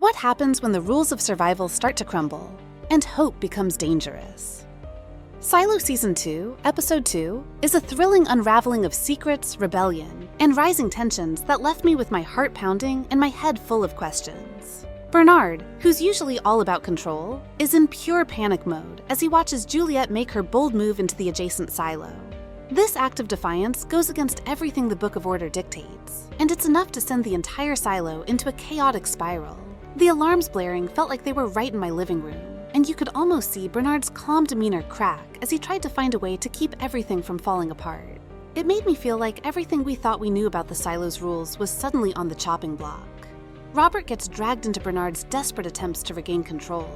What happens when the rules of survival start to crumble and hope becomes dangerous? Silo Season 2, Episode 2, is a thrilling unraveling of secrets, rebellion, and rising tensions that left me with my heart pounding and my head full of questions. Bernard, who's usually all about control, is in pure panic mode as he watches Juliette make her bold move into the adjacent silo. This act of defiance goes against everything the Book of Order dictates, and it's enough to send the entire silo into a chaotic spiral. The alarms blaring felt like they were right in my living room, and you could almost see Bernard's calm demeanor crack as he tried to find a way to keep everything from falling apart. It made me feel like everything we thought we knew about the silo's rules was suddenly on the chopping block. Robert gets dragged into Bernard's desperate attempts to regain control.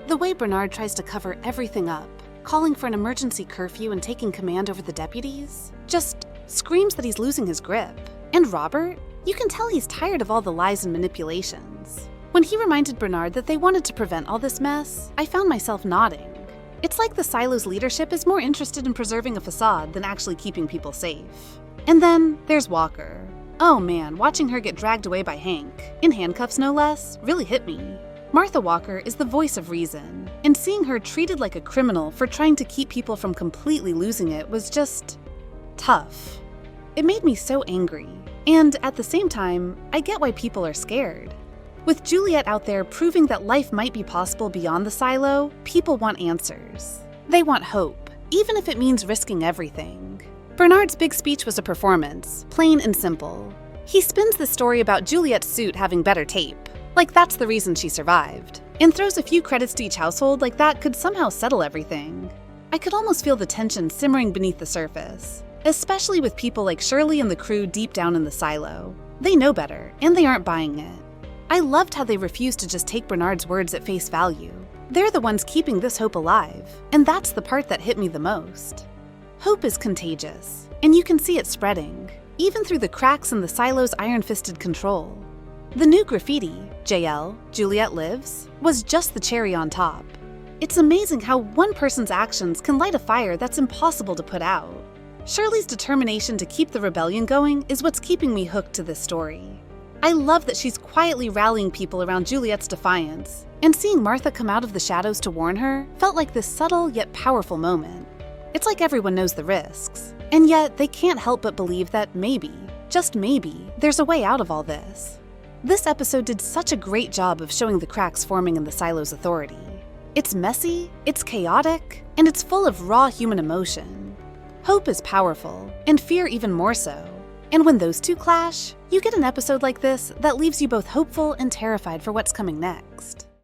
The way Bernard tries to cover everything up, calling for an emergency curfew and taking command over the deputies, just screams that he's losing his grip. And Robert? You can tell he's tired of all the lies and manipulations. When he reminded Bernard that they wanted to prevent all this mess, I found myself nodding. It's like the silo's leadership is more interested in preserving a facade than actually keeping people safe. And then there's Walker. Oh man, watching her get dragged away by Hank, in handcuffs no less, really hit me. Martha Walker is the voice of reason, and seeing her treated like a criminal for trying to keep people from completely losing it was just tough. It made me so angry, and at the same time, I get why people are scared. With Juliette out there proving that life might be possible beyond the silo, people want answers. They want hope, even if it means risking everything. Bernard's big speech was a performance, plain and simple. He spins the story about Juliette's suit having better tape, like that's the reason she survived, and throws a few credits to each household like that could somehow settle everything. I could almost feel the tension simmering beneath the surface, especially with people like Shirley and the crew deep down in the silo. They know better, and they aren't buying it. I loved how they refused to just take Bernard's words at face value. They're the ones keeping this hope alive, and that's the part that hit me the most. Hope is contagious, and you can see it spreading, even through the cracks in the silo's iron-fisted control. The new graffiti, JL, Juliette Lives, was just the cherry on top. It's amazing how one person's actions can light a fire that's impossible to put out. Shirley's determination to keep the rebellion going is what's keeping me hooked to this story. I love that she's quietly rallying people around Juliette's defiance, and seeing Martha come out of the shadows to warn her felt like this subtle yet powerful moment. It's like everyone knows the risks, and yet they can't help but believe that maybe, just maybe, there's a way out of all this. This episode did such a great job of showing the cracks forming in the silo's authority. It's messy, it's chaotic, and it's full of raw human emotion. Hope is powerful, and fear even more so. And when those two clash, you get an episode like this that leaves you both hopeful and terrified for what's coming next.